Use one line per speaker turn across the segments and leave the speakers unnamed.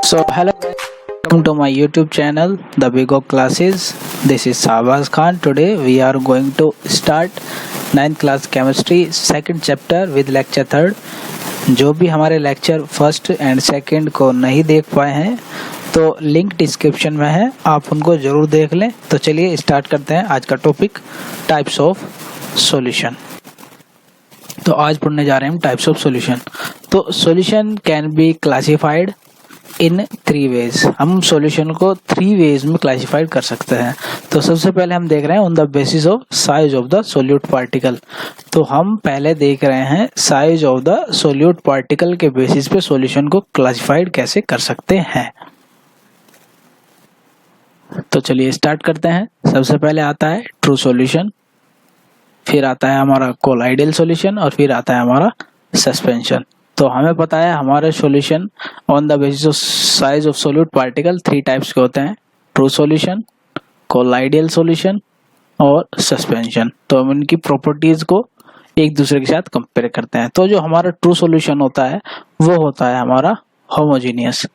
So hello guys, welcome to my YouTube channel The Bigo Classes. This is Shahbaz Khan. Today we are going to start 9th class chemistry second chapter with lecture third. जो भी हमारे lecture first and second को नहीं देख पाए हैं तो link description में है, आप उनको जरूर देख लें। तो चलिए स्टार्ट करते हैं आज का टॉपिक टाइप्स ऑफ सॉल्यूशन। तो आज पढ़ने जा रहे हैं हम टाइप्स ऑफ सॉल्यूशन। तो solution can be classified in 3 ways. हम सॉल्यूशन को 3 वेज में क्लासिफाइड कर सकते हैं। तो सबसे पहले हम देख रहे हैं on the basis of size of the solute particle. तो हम पहले देख रहे हैं size of the solute particle के बेसिस पे सॉल्यूशन को क्लासिफाइड कैसे कर सकते हैं। तो चलिए स्टार्ट करते हैं। सबसे पहले आता है ट्रू सॉल्यूशन, फिर आता है हमारा कोलाइडल सॉल्यूशन और फिर आता है हमारा सस्पेंशन। तो हमें पता है हमारे solution on the basis of size of solute particle 3 types के होते हैं, ट्रू सॉल्यूशन, कोलाइडल सॉल्यूशन और सस्पेंशन। तो हम इनकी प्रॉपर्टीज को एक दूसरे के साथ कंपेयर करते हैं। तो जो हमारा ट्रू सॉल्यूशन होता है वो होता है हमारा होमोजीनियस।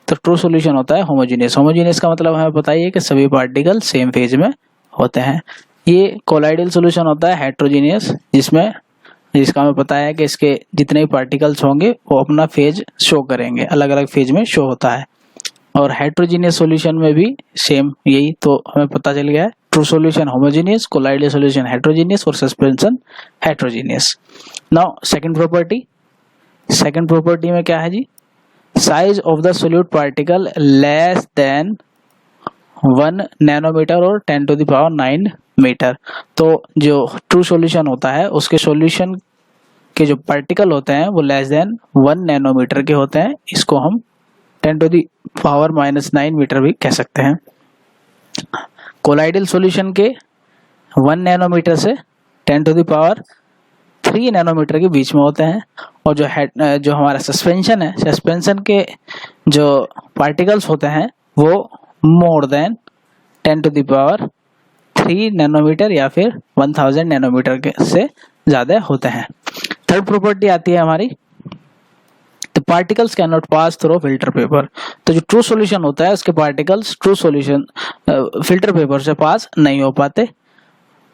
तो ट्रू सॉल्यूशन होता है होमोजीनियस। होमोजीनियस का मतलब हमें पता ही है कि सभी पार्टिकल सेम फेज में होते हैं। ये कोलाइडल सॉल्यूशन होता है हेट्रोजीनियस, जिसका हमें पता है कि इसके जितने भी पार्टिकल्स होंगे वो अपना फेज शो करेंगे, अलग अलग फेज में शो होता है। और हेट्रोजीनियस सॉल्यूशन में भी सेम यही, तो हमें पता चल गया है true solution homogeneous, colloidal solution heterogeneous और suspension heterogeneous. Now second property में क्या है जी, size of the solute particle less than 1 nanometre और 10⁹ मीटर। तो जो ट्रू सॉल्यूशन होता है उसके सॉल्यूशन के जो पार्टिकल होते हैं वो लेस देन 1 नैनोमीटर के होते हैं। इसको हम 10⁻⁹ मीटर भी कह सकते हैं। कोलाइडल सॉल्यूशन के 1 नैनोमीटर से 10⁻³ नैनोमीटर के बीच में होते हैं। और जो हमारा सस्पेंशन है, सस्पेंशन के जो पार्टिकल्स होते हैं वो मोर देन 10⁻³ नैनोमीटर या फिर 1000 नैनोमीटर के से ज्यादा होते हैं। थर्ड प्रॉपर्टी आती है हमारी, the particles can not pass through filter paper. तो जो ट्रू सॉल्यूशन होता है उसके particles true solution filter paper से पास नहीं हो पाते।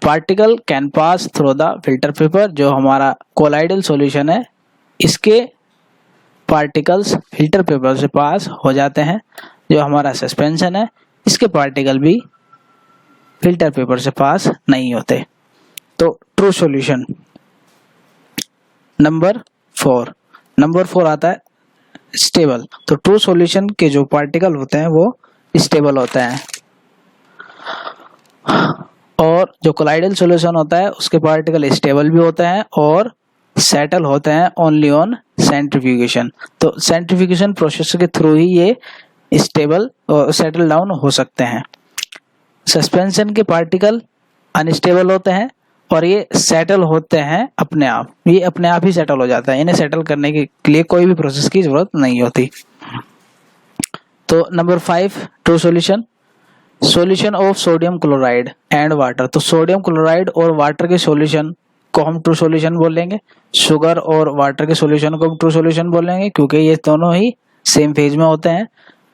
Particle can pass through the filter paper. जो हमारा कोलाइडल सॉल्यूशन है इसके पार्टिकल्स फिल्टर पेपर से पास हो जाते हैं। जो हमारा सस्पेंशन है इसके पार्टिकल भी फिल्टर पेपर से पास नहीं होते। तो ट्रू सॉल्यूशन। नंबर 4 आता है स्टेबल। तो ट्रू सॉल्यूशन के जो पार्टिकल होते हैं वो स्टेबल होते हैं। और जो कोलाइडल सॉल्यूशन होता है उसके पार्टिकल स्टेबल भी होते हैं और सेटल होते हैं ओनली ऑन सेंट्रीफ्यूगेशन। तो सेंट्रीफ्यूगेशन प्रोसेस के थ्रू ही ये स्टेबल और सेटल डाउन हो सकते हैं। सस्पेंशन के पार्टिकल अनस्टेबल होते हैं और ये सेटल होते हैं अपने आप, ये अपने आप ही सेटल हो जाता है। इन्हें सेटल करने के लिए कोई भी प्रोसेस की जरूरत नहीं होती। तो number 5 true solution of sodium chloride and water. तो सोडियम क्लोराइड और वाटर के सॉल्यूशन को हम ट्रू सॉल्यूशन बोलेंगे, शुगर और वाटर के सॉल्यूशन को हम ट्रू सॉल्यूशन बोलेंगे क्योंकि ये दोनों ही सेम फेज में होते हैं।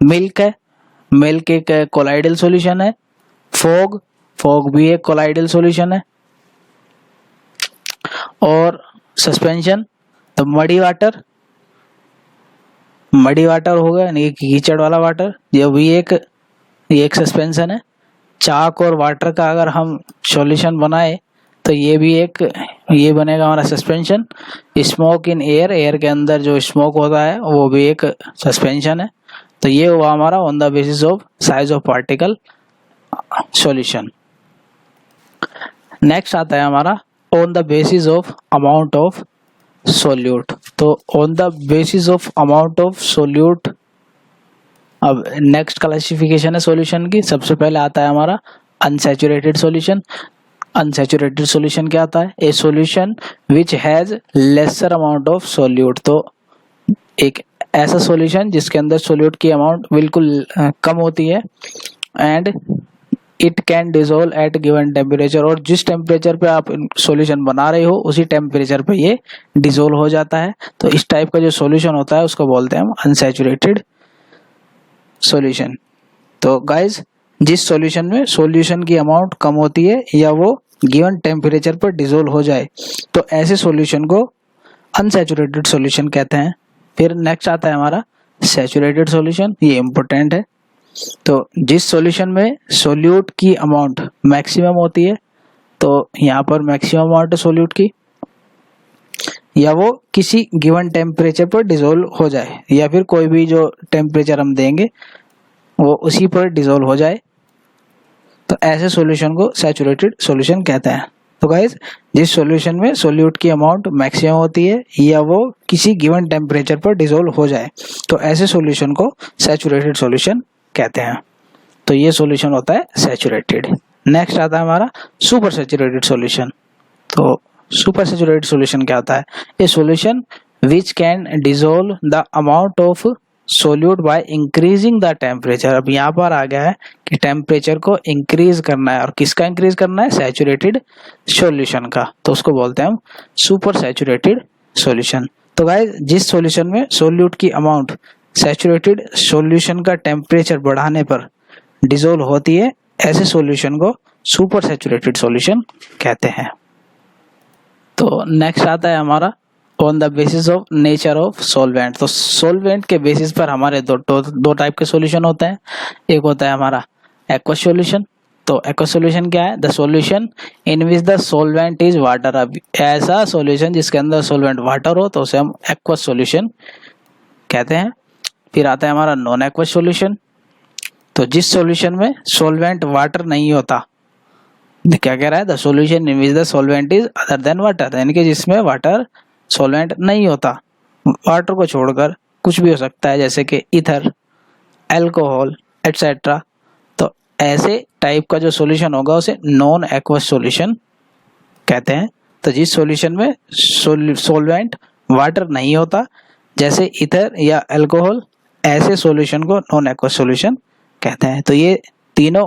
मिल्क एक कोलाइडल सॉल्यूशन है। फॉग भी एक कोलाइडल सॉल्यूशन है। और सस्पेंशन तो मडी वाटर होगा, यानी कीचड़ वाला वाटर, ये भी एक सस्पेंशन है। चाक और वाटर का अगर हम सॉल्यूशन बनाए तो ये बनेगा हमारा सस्पेंशन। स्मोक इन एयर के अंदर जो स्मोक होता है वो भी एक सस्पेंशन है। तो ये हुआ हमारा on the basis of size of particle solution. Next आता है हमारा on the basis of amount of solute. तो on the basis of amount of solute, अब नेक्स्ट क्लासिफिकेशन है सॉल्यूशन की। सबसे पहले आता है हमारा अनसैचुरेटेड सॉल्यूशन। अनसैचुरेटेड सॉल्यूशन क्या आता है, ए solution which has lesser amount of solute. तो एक ऐसा सॉल्यूशन जिसके अंदर सोल्यूट की अमाउंट बिल्कुल कम होती है and it can dissolve at given temperature. और जिस टेम्परेचर पे आप सॉल्यूशन बना रहे हो उसी टेम्परेचर पे ये डिसॉल्व हो जाता है। तो इस टाइप का जो सॉल्यूशन होता है उसको बोलते हैं हम अनसैचुरेटेड सॉल्यूशन। तो गाइस जिस सॉल्यूशन में सॉल्यूशन की अमाउंट कम होती है या वो गिवन टेम्परेचर पर डिसोल्व हो जाए तो ऐसे सॉल्यूशन को अनसैचुरेटेड सॉल्यूशन कहते हैं। फिर नेक्स्ट आता है हमारा सैचुरेटेड सॉल्यूशन, ये इम्पोर्टेंट है। तो जिस सॉल्यूशन में सोल्यूट की अमाउंट मैक्सिमम होती है, तो यहाँ पर मैक्सिमम अमाउंट है सोल्यूट की, या वो किसी गिवन टेम्परेचर पर डिसोल्व हो जाए या फिर कोई भी जो टेम्परेचर हम देंगे वो उसी पर डिसोल्व हो जाए, तो ऐसे सॉल्यूशन को सैचुरेटेड सॉल्यूशन कहते हैं। तो गाइस जिस सॉल्यूशन में सोल्यूट की अमाउंट मैक्सिमम होती है या वो किसी गिवन टेम्परेचर पर डिसोल्व हो जाए तो ऐसे सॉल्यूशन को सैचुरेटेड सॉल्यूशन कहते हैं। तो ये सॉल्यूशन होता है सैचुरेटेड। नेक्स्ट आता है हमारा सुपर सैचुरेटेड सॉल्यूशन। तो सुपर सैचुरेटेड सॉल्यूशन क्या होता है? ए solution which can dissolve the amount of solute by increasing the temperature. अब यहाँ पर आ गया है कि टेम्परेचर को इंक्रीज करना है, और किसका इंक्रीज करना है? सैचुरेटेड सॉल्यूशन का। तो उसको बोलते हैं हम सुपर सैचुरेटेड सॉल्यूशन। तो गाइस जिस सॉल्यूशन में सोल्यूट की अमाउंट सैचुरेटेड सॉल्यूशन का टेम्परेचर बढ़ाने पर डिसोल्व होती है, ऐसे सॉल्यूशन को सुपर सैचुरेटेड सॉल्यूशन कहते हैं। तो नेक्स्ट आता है हमारा on the basis of nature of solvent. तो सॉल्वेंट के बेसिस पर हमारे दो टाइप के सॉल्यूशन होते हैं। एक होता है हमारा एक्वस सॉल्यूशन। तो एक्वस सॉल्यूशन क्या है? The solution in which the solvent is water. अब ऐसा सॉल्यूशन जिसके अंदर सॉल्वेंट वाटर हो तो उसे हम एक्वस सॉल्यूशन कहते हैं। फिर आता है हमारा नॉन एक्वस सॉल्यूशन। तो जिस सॉल्यूशन में सॉल्वेंट वाटर नहीं होता, क्या कह रहा है? The solution in which the solvent is other than water, यानी कि जिसमें वाटर सॉल्वेंट नहीं होता, वाटर को छोड़कर कुछ भी हो सकता है, जैसे कि ईथर, अल्कोहल एटसेट्रा। तो ऐसे टाइप का जो सॉल्यूशन होगा उसे नॉन एक्वस सॉल्यूशन कहते हैं। तो जिस सॉल्यूशन में सॉल्वेंट वाटर नहीं होता, जैसे ईथर या अल्कोहल, ऐसे सॉल्यूशन को नॉन एक्वस सॉल्यूशन कहते हैं। तो ये तीनों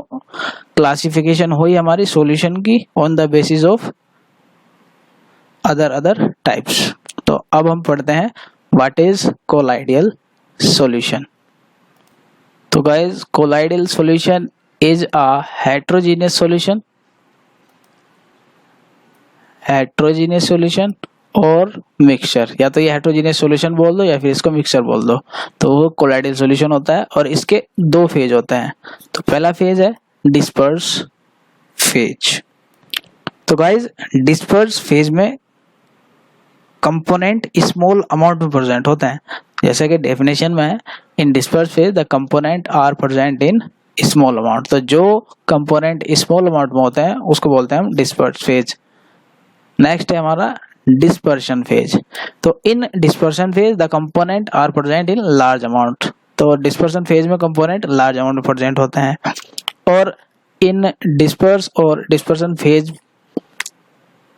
क्लासिफिकेशन हुई हमारी सॉल्यूशन की on the basis of other types. तो अब हम पढ़ते हैं व्हाट इज कोलाइडियल सॉल्यूशन। तो guys colloidal solution is a heterogeneous solution, heterogeneous solution और मिक्सचर। या तो ये हेट्रोजीनियस सॉल्यूशन बोल दो या फिर इसको मिक्सचर बोल दो। तो वो कोलाइडियल सॉल्यूशन होता है और इसके दो फेज होते हैं। तो पहला फेज है डिस्पर्स फेज। तो गाइस डिस्पर्स फेज में कंपोनेंट स्मॉल अमाउंट में प्रेजेंट होते हैं, जैसे कि डेफिनेशन में है in disperse phase the component are present in small amount. तो जो कंपोनेंट स्मॉल अमाउंट में होते हैं उसको बोलते हैं हम डिस्पर्स फेज। नेक्स्ट है हमारा डिस्पर्शन फेज। तो in dispersion phase the component are present in large amount. तो डिस्पर्शन फेज में कंपोनेंट लार्ज अमाउंट में प्रेजेंट होते हैं। और इन डिस्पर्स और डिस्पर्शन फेज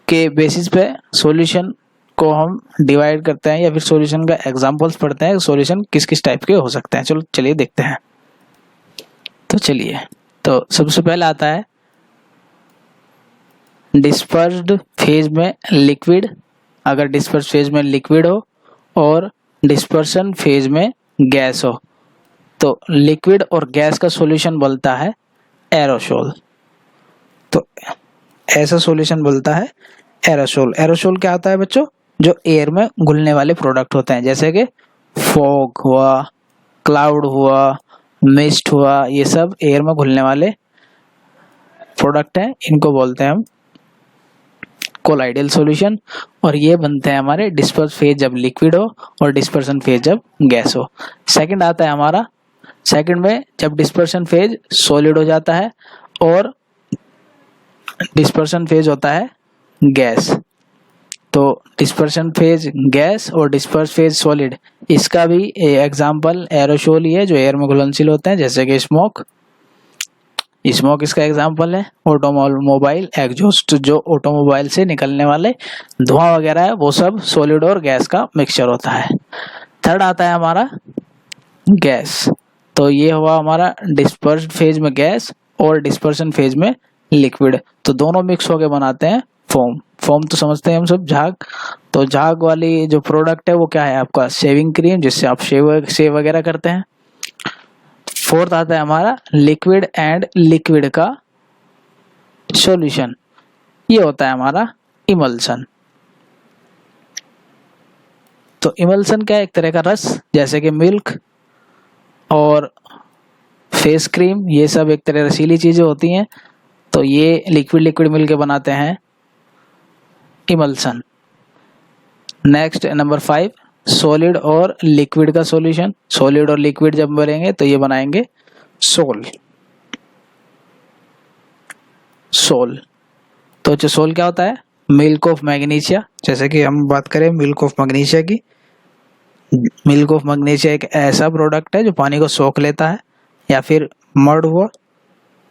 के बेसिस पे सॉल्यूशन को हम डिवाइड करते हैं या फिर सॉल्यूशन का एग्जांपल्स पढ़ते हैं, सॉल्यूशन किस किस टाइप के हो सकते हैं। चलो चलिए देखते हैं। तो चलिए, तो सबसे पहले आता है डिस्पर्स्ड फेज में लिक्विड। अगर डिस्पर्स फेज में लिक्विड हो और डिस्पर्शन फेज में गैस हो तो लिक्विड और गैस का सॉल्यूशन बनता है एरोसोल। तो ऐसा सॉल्यूशन बनता है एरोसोल। एरोसोल क्या होता है बच्चों? जो एयर में घुलने वाले प्रोडक्ट होते हैं, जैसे कि फॉग हुआ, क्लाउड हुआ, मिस्ट हुआ, ये सब एयर में घुलने वाले प्रोडक्ट हैं। इनको बोलते हैं हम कोलाइडियल सॉल्यूशन। और ये बनते हैं हमारे डिस्पर्स फेज जब लिक्विड हो और डिस्पर्सन फेज जब गैस हो। सेकंड आता है हमारा, सेकंड में जब डिस्पर्सन फेज सॉलिड हो जाता है और डिस्पर्सन फेज होता है गैस। तो डिस्पर्शन फेज गैस और डिस्पर्स फेज सॉलिड, इसका भी एग्जांपल एरोसोल ही है जो एयर में घुलनशील होते हैं, जैसे कि स्मोक। स्मोक इसका एग्जांपल है। ऑटोमोबाइल एग्जॉस्ट, जो ऑटोमोबाइल से निकलने वाले धुआं वगैरह है वो सब सॉलिड और गैस का मिक्सचर होता है। थर्ड आता है हमारा गैस। तो ये हुआ हमारा डिस्पर्स्ड फेज में गैस और डिस्पर्शन फेज में लिक्विड। तो दोनों मिक्स होकर बनाते हैं फोम। फोम तो समझते हैं हम सब, झाग। तो झाग वाली जो प्रोडक्ट है वो क्या है आपका? शेविंग क्रीम, जिससे आप शेव वगैरह करते हैं। फोर्थ आता है हमारा लिक्विड एंड लिक्विड का सॉल्यूशन, ये होता है हमारा इमल्सन। तो इमल्सन क्या है, एक तरह का रस, जैसे कि मिल्क और फेस क्रीम, ये सब एक तरह रसीली चीजें होती हैं, तो ये लिक्विड लिक्विड मिलके बनाते हैं इमल्सन। नेक्स्ट नंबर 5, सॉलिड और लिक्विड का सॉल्यूशन। सॉलिड और लिक्विड जब बनेंगे तो ये बनाएंगे सोल। सोल तो जो सोल क्या होता है, मिल्क ऑफ मैग्नीशिया। जैसे कि हम बात करें मिल्क ऑफ मैग्नीशिया की, मिल्क ऑफ मैग्नीशिया एक ऐसा प्रोडक्ट है जो पानी को सोख लेता है, या फिर मड हुआ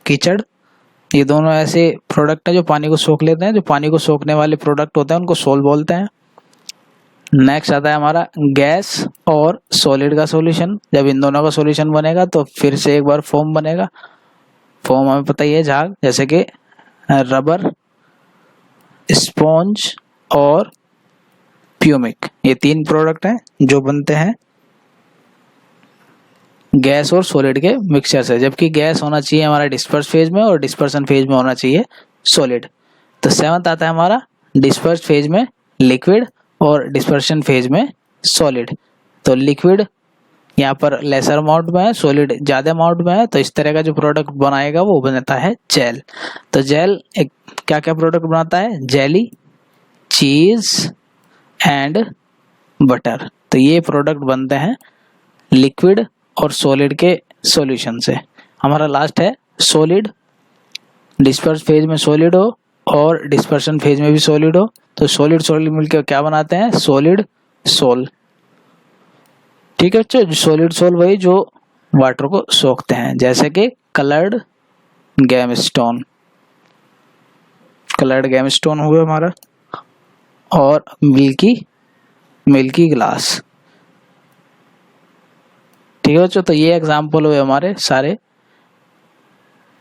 कीचड़, ये दोनों ऐसे प्रोडक्ट है जो पानी को सोख लेते हैं। जो पानी को सोखने वाले प्रोडक्ट होते हैं उनको सोल बोलते हैं। नेक्स्ट आता है हमारा गैस और सॉलिड का सॉल्यूशन। जब इन दोनों का सॉल्यूशन बनेगा तो फिर से एक बार फोम बनेगा। फोम हमें पता ही है, झाग, जैसे कि रबर, स्पॉन्ज और प्यूमिक, ये 3 प्रोडक्ट हैं जो बनते हैं गैस और सॉलिड के मिक्सचर से। जबकि गैस होना चाहिए हमारा डिस्पर्स फेज में और डिस्पर्सन फेज में होना चाहिए सॉलिड। तो 7th आता है हमारा डिस्पर्स फेज में लिक्विड और डिस्पर्शन फेज में सॉलिड। तो लिक्विड यहाँ पर लेसर अमाउंट में है, सॉलिड ज्यादा अमाउंट में है, तो इस तरह का जो प्रोडक्ट बनाएगा वो बनता है जेल। तो जेल एक क्या क्या प्रोडक्ट बनाता है, जेली, चीज एंड बटर। तो ये प्रोडक्ट बनते हैं लिक्विड और सॉलिड के सॉल्यूशन से। हमारा लास्ट है सॉलिड, डिस्पर्स फेज में सॉलिड हो और डिस्पर्शन फेज में भी सॉलिड हो, तो सॉलिड सॉलिड मिलकर क्या बनाते हैं, सॉलिड सोल। ठीक है बच्चों, सॉलिड सोल वही जो वाटर को सोखते हैं, जैसे कि कलर्ड गैमस्टोन, कलर्ड गैमस्टोन हुआ हमारा, और मिल्की ग्लास। ठीक है बच्चों, तो ये एग्जाम्पल हुए हमारे सारे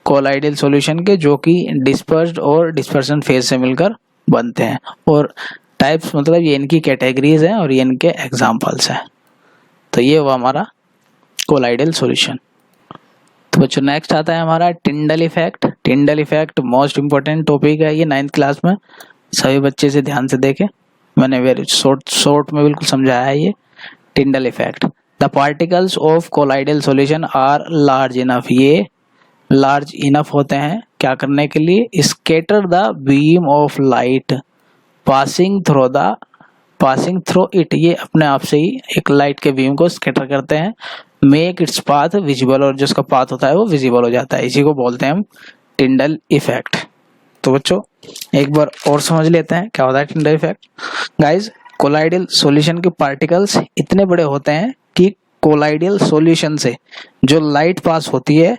कोलाइडल सॉल्यूशन के, जो कि डिस्पर्स्ड और डिस्पर्सन फेज से मिलकर बनते हैं। और टाइप्स मतलब ये इनकी कैटेगरीज हैं और ये इनके एग्जाम्पल्स हैं। तो ये हुआ हमारा कोलाइडल सॉल्यूशन। तो बच्चों नेक्स्ट आता है हमारा Tyndall effect. Tyndall effect most important topic है ये 9th क्लास में, सभी बच्चे से ध्यान से देखें, मैंने वेरी शॉर्ट में बिल्कुल समझाया है ये Tyndall effect. The particles of colloidal solution are large enough, ये लार्ज इनफ होते हैं क्या करने के लिए, scatter the beam of light passing through it, ये अपने आप से ही एक लाइट के बीम को स्कैटर करते हैं, मेक इट्स पाथ विजिबल, और जो उसका पाथ होता है वो विजिबल हो जाता है, इसी को बोलते हैं हम टिंडल इफेक्ट। तो बच्चों एक बार और समझ लेते हैं क्या होता है Tyndall effect. Guys, colloidal solution के पार्टिकल्स इतने बड़े होते हैं कि कोलाइडल सॉल्यूशन से जो लाइट पास होती है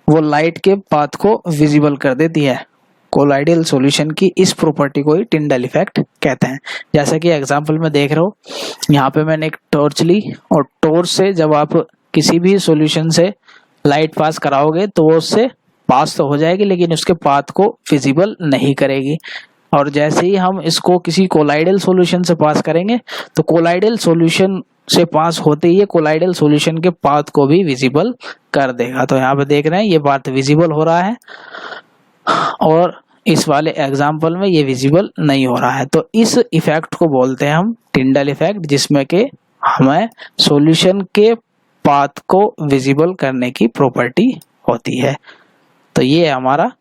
वो लाइट के पाथ को विजिबल कर देती है। कोलाइडल सॉल्यूशन की इस प्रॉपर्टी को ही टिंडल इफेक्ट कहते हैं। जैसा कि एग्जांपल में देख रहे हो, यहाँ पे मैंने एक टॉर्च ली और टॉर्च से जब आप किसी भी सॉल्यूशन से लाइट पास कराओगे तो वो उससे पास तो हो जाएगी लेकिन उसके पाथ को विजिबल नहीं करेगी। और जैसे ही हम इसको किसी कोलाइडल सॉल्यूशन से पास करेंगे तो कोलाइडल सॉल्यूशन से पास होते ही कोलाइडल सॉल्यूशन के पाथ को भी विजिबल कर देगा। तो यहाँ पे देख रहे हैं ये पाथ विजिबल हो रहा है और इस वाले एग्जाम्पल में ये विजिबल नहीं हो रहा है। तो इस इफेक्ट को बोलते हैं हम टिंडल इफेक्ट, जिसमें कि हमें सॉल्यूशन के पाथ को विजिबल करने की प्रॉपर्टी होती है। तो ये है हमारा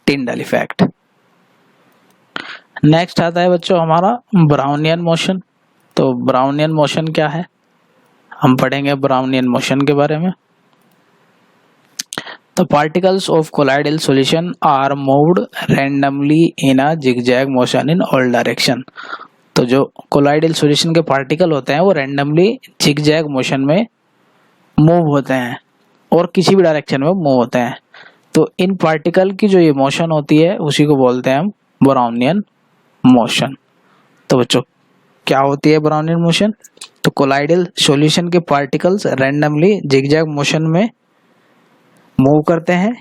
टिंडल इफेक्ट। नेक्स्ट आता है बच्चों हमारा ब्राउनियन मोशन। तो ब्राउनियन मोशन क्या है, हम पढ़ेंगे ब्राउनियन मोशन के बारे में। The particles of colloidal solution are moved randomly in a zigzag motion in all direction। तो जो कोलाइडल सॉल्यूशन के पार्टिकल होते हैं वो रैंडमली जिगजैग मोशन में मूव होते हैं और किसी भी डायरेक्शन में मूव होते हैं। तो इन पार्टिकल की जो ये मोशन होती है उसी को बोलते हैं हम ब्राउनियन मोशन। तो बच्चों क्या होती है ब्राउनियन मोशन, तो कोलाइडल सॉल्यूशन के पार्टिकल्स रैंडमली जिगजैग मोशन में मूव करते हैं।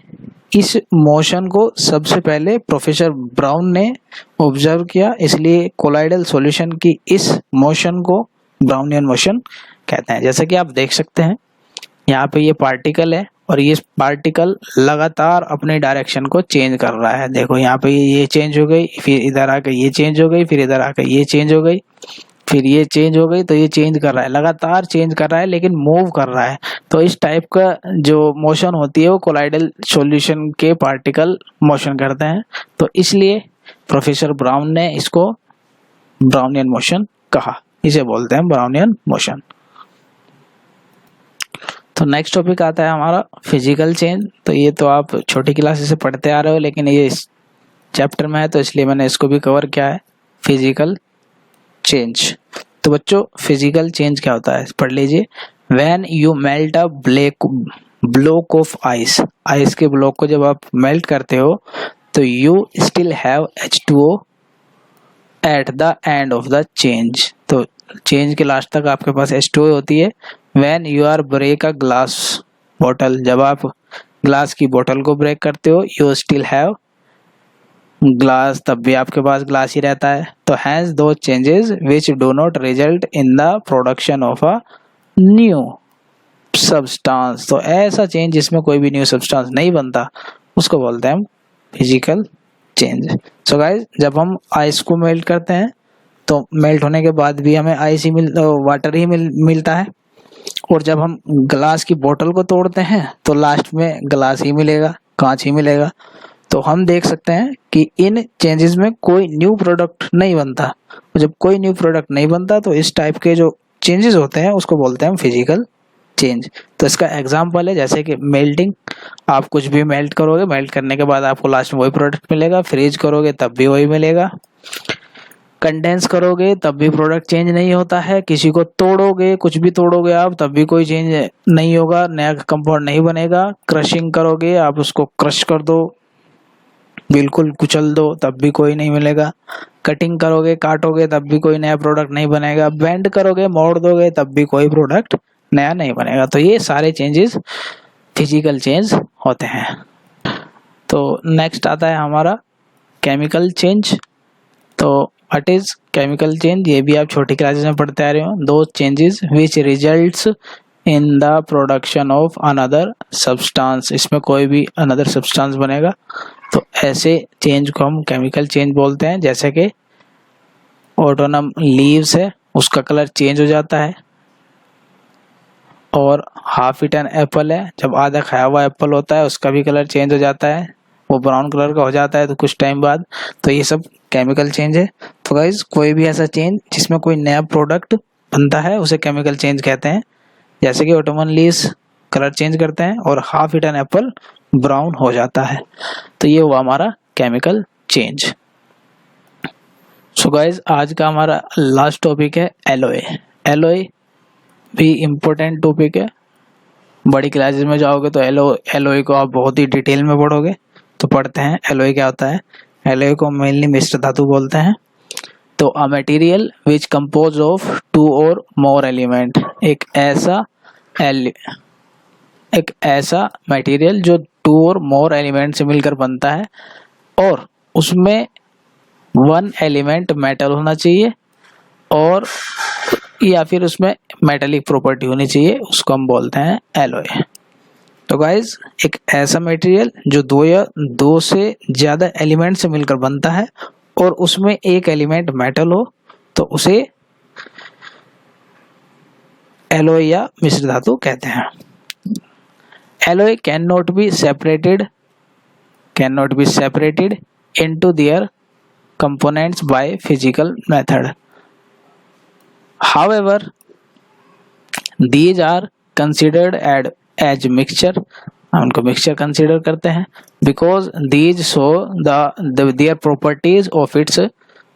इस मोशन को सबसे पहले प्रोफेसर ब्राउन ने ऑब्जर्व किया, इसलिए कोलाइडल सॉल्यूशन की इस मोशन को ब्राउनियन मोशन कहते हैं। जैसे कि आप देख सकते हैं यहाँ पे ये पार्टिकल है और ये पार्टिकल लगातार अपने डायरेक्शन को चेंज कर रहा है। देखो यहाँ पे ये चेंज हो गई, फिर इधर आकर ये चेंज हो गई, फिर इधर आकर ये चेंज हो गई, फिर ये चेंज हो गई, तो ये चेंज कर रहा है, लगातार चेंज कर रहा है लेकिन मूव कर रहा है। तो इस टाइप का जो मोशन होती है वो कोलाइडल सॉल्यूशन के पार्टिकल मोशन करते हैं। तो इसलिए प्रोफेसर ब्राउन ने इसको ब्राउनियन मोशन कहा, इसे बोलते हैं ब्राउनियन मोशन। तो नेक्स्ट टॉपिक आता है हमारा फिजिकल चेंज। तो ये तो आप छोटी क्लास से पढ़ते आ रहे हो, लेकिन ये इस चैप्टर में है तो इसलिए मैंने इसको भी कवर किया है, फिजिकल चेंज। तो बच्चों फिजिकल चेंज क्या होता है पढ़ लीजिए। When you melt a block of ice, ice के ब्लॉक को जब आप मेल्ट करते हो तो you still have H2O at the end of the change. तो चेंज के लास्ट तक आपके पास H2O होती है। When you are break a glass bottle, जब आप ग्लास की बोतल को ब्रेक करते हो यू स्टिल हैव ग्लास, तब भी आपके पास ग्लास ही रहता है। तो हैंस दो changes which do not result in the production of a new substance. तो ऐसा चेंज जिसमें कोई भी न्यू सब्सटेंस नहीं बनता उसको बोलते हैं हम फिजिकल चेंज। सो गाइस जब हम आइस को मेल्ट करते हैं तो मेल्ट होने के बाद भी हमें आइस ही वाटर ही मिलता है, और जब हम ग्लास की बोतल को तोड़ते हैं तो लास्ट में ग्लास ही मिलेगा, कांच ही मिलेगा। तो हम देख सकते हैं कि इन चेंजेस में कोई न्यू प्रोडक्ट नहीं बनता। जब कोई न्यू प्रोडक्ट नहीं बनता तो इस टाइप के जो चेंजेस होते हैं उसको बोलते हैं हम फिजिकल चेंज। तो इसका एग्जांपल है जैसे कि मेल्टिंग, आप कुछ भी मेल्ट करोगे, मेल्ट करने के बाद आपको लास्ट में वही प्रोडक्ट मिलेगा। फ्रीज करोगे तब भी वही मिलेगा। कंडेंस करोगे तब भी प्रोडक्ट चेंज नहीं होता है। किसी को तोड़ोगे, कुछ भी तोड़ोगे आप, तब भी कोई चेंज नहीं होगा, नया कंपाउंड नहीं बनेगा। क्रशिंग करोगे, आप उसको क्रश कर दो, बिल्कुल कुचल दो, तब भी कोई नहीं मिलेगा। कटिंग करोगे, काटोगे, तब भी कोई नया प्रोडक्ट नहीं बनेगा। बेंड करोगे, मोड़ दोगे, तब भी कोई प्रोडक्ट नया नहीं बनेगा। तो ये सारे चेंजेस फिजिकल चेंज होते हैं। तो नेक्स्ट आता है हमारा केमिकल चेंज। तो व्हाट इज केमिकल चेंज, ये भी आप छोटी क्लासेस में पढ़ते आ रहे हो। दो changes which results in the production of another substance, इसमें कोई भी अनदर सब्सटेंस बनेगा तो ऐसे चेंज को हम केमिकल चेंज बोलते हैं। जैसे कि ऑटोनम लीव्स है, उसका कलर चेंज हो जाता है। और हाफ ईटन एप्पल है, जब आधा खाया हुआ एप्पल होता है उसका भी कलर चेंज हो जाता है, वो ब्राउन कलर का हो जाता है तो कुछ टाइम बाद। तो ये सब केमिकल चेंज है। तो गाइस कोई भी ऐसा चेंज जिसमें कोई नया प्रोडक्ट बनता है उसे केमिकल चेंज कहते हैं। जैसे कि ऑटोनम लीव्स कलर चेंज करते हैं और हाफ ईटन एप्पल ब्राउन हो जाता है। तो ये हुआ हमारा केमिकल चेंज। सो गाइस आज का हमारा लास्ट टॉपिक है एलॉय। एलॉय भी इम्पोर्टेंट टॉपिक है। बड़ी क्लासेस में जाओगे तो एलॉय को आप बहुत ही डिटेल में पढ़ोगे। तो पढ़ते हैं एलॉय क्या होता है। एलॉय को मेनली मिश्र धातु बोलते हैं। तो a material which compose of two or more element, एक ऐसा मटेरियल जो टू और मोर एलिमेंट से मिलकर बनता है और उसमें वन एलिमेंट मेटल होना चाहिए और या फिर उसमें मेटेलिक प्रॉपर्टी होनी चाहिए, उसको हम बोलते हैं एलॉय। तो गाइज एक ऐसा मटेरियल जो दो या दो से ज्यादा एलिमेंट से मिलकर बनता है और उसमें एक एलिमेंट मेटल हो तो उसे एलॉय या मिश्र धातु कहते हैं। Alloy can not be separated into their components by physical method. However, these are considered as mixture. हम उनको मिक्सचर कंसिडर करते हैं because these show their properties of its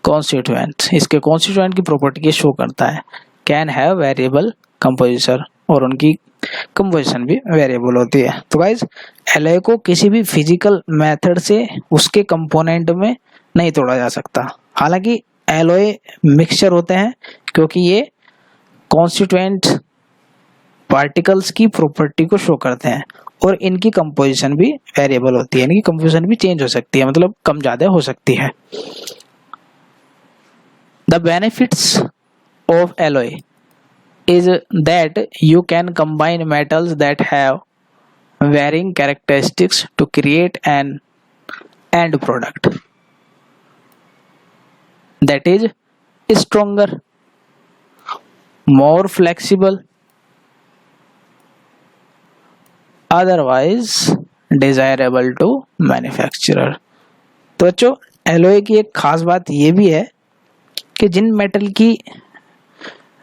constituents. इसके constituent की property के show करता है। Can have variable composition और उनकी कंपोजिशन भी वेरिएबल होती है। तो गाइज एलॉय को किसी भी फिजिकल मेथड से उसके कंपोनेंट में नहीं तोड़ा जा सकता। हालांकि एलॉय मिक्सचर होते हैं क्योंकि ये कॉन्स्टिट्यूएंट पार्टिकल्स की प्रॉपर्टी को शो करते हैं और इनकी कंपोजिशन भी वेरिएबल होती है, इनकी कंपोजिशन भी चेंज हो सकती है, मतलब कम ज्यादा हो सकती है। The benefits of alloy, is that you can combine metals that have varying characteristics to create an end product that is stronger, more flexible, otherwise desirable to manufacturer। तो बच्चों एलॉय की एक खास बात ये भी है कि जिन मेटल की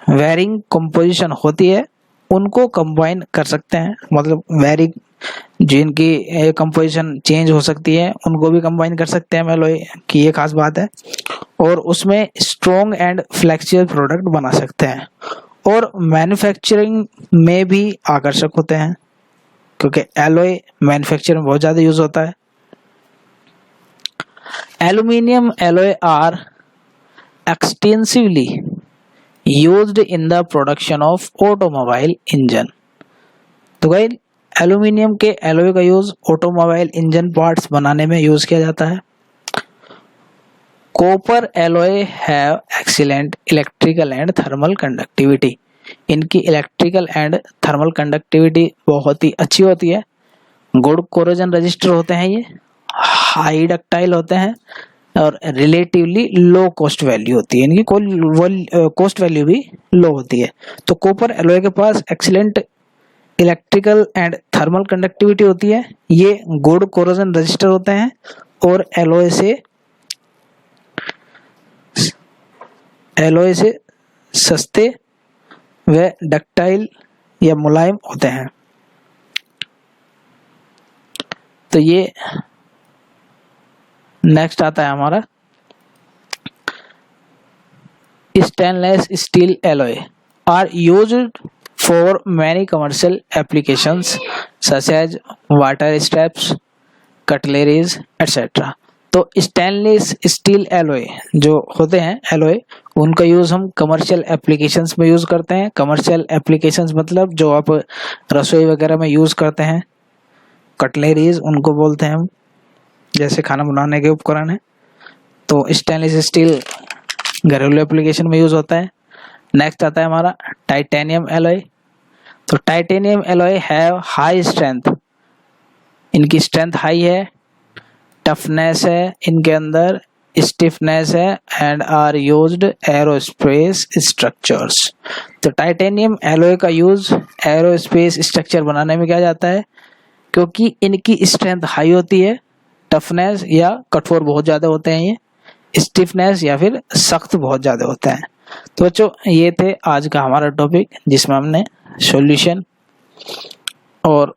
वेरिंग कंपोजिशन होती है उनको कंबाइन कर सकते हैं, मतलब वेरिंग जिनकी कंपोजिशन चेंज हो सकती है उनको भी कंबाइन कर सकते हैं एलॉय की, ये खास बात है। और उसमें स्ट्रॉन्ग एंड फ्लेक्सिबल प्रोडक्ट बना सकते हैं और मैन्युफैक्चरिंग में भी आकर्षक होते हैं क्योंकि एलॉय मैन्युफैक्चरिंग में बहुत ज़्यादा यूज होता है। Aluminium alloy are extensively used in the production of automobile engine. तो गाइस एल्यूमिनियम के एलॉय का यूज ऑटोमोबाइल इंजन पार्ट्स बनाने में यूज किया जाता है। Copper alloy have excellent electrical and thermal conductivity. इनकी इलेक्ट्रिकल एंड थर्मल कंडक्टिविटी बहुत ही अच्छी होती है। गुड कोरोजन रजिस्टर होते हैं, ये हाई डक्टाइल होते हैं और रिलेटिवली लो कॉस्ट वैल्यू होती है, इनकी कॉस्ट वैल्यू भी लो होती है। तो कॉपर एलॉय के पास excellent electrical and thermal conductivity होती है, ये गुड कोरोजन रजिस्टर होते हैं और एलॉय से सस्ते व डक्टाइल या मुलायम होते हैं। तो ये नेक्स्ट आता है हमारा stainless steel alloy are used for many commercial applications such as water steps, cutleries etcetera. तो स्टेनलेस स्टील एलॉय जो होते हैं एलॉय, उनका यूज हम कमर्शियल एप्लीकेशंस में यूज करते हैं। कमर्शियल एप्लीकेशंस मतलब जो आप रसोई वगैरह में यूज करते हैं। कटलरीज उनको बोलते हैं हम, जैसे खाना बनाने के उपकरण है। तो स्टेनलेस स्टील घरेलू एप्लीकेशन में यूज होता है। नेक्स्ट आता है हमारा टाइटेनियम एलॉय। तो titanium alloy have high strength, इनकी स्ट्रेंथ हाई है, टफनेस है इनके अंदर, स्टिफनेस है and are used aerospace structures. तो टाइटेनियम एलॉय का यूज एरोस्पेस स्ट्रक्चर बनाने में किया जाता है क्योंकि इनकी स्ट्रेंथ हाई होती है, टफनेस या कठोर बहुत ज़्यादा होते हैं, ये स्टिफनेस या फिर सख्त बहुत ज़्यादा होते हैं। तो बच्चों ये थे आज का हमारा टॉपिक जिसमें हमने सॉल्यूशन और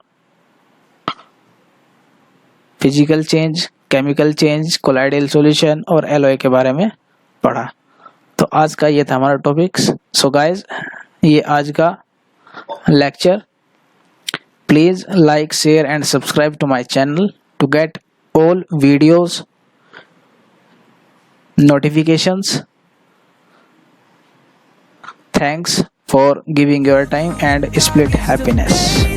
physical change, chemical change, colloidal solution और एलॉय के बारे में पढ़ा। तो आज का ये था हमारा टॉपिक्स। सो गाइज ये आज का lecture. Please like, share and subscribe to my channel to get all videos notifications. Thanks for giving your time and split happiness.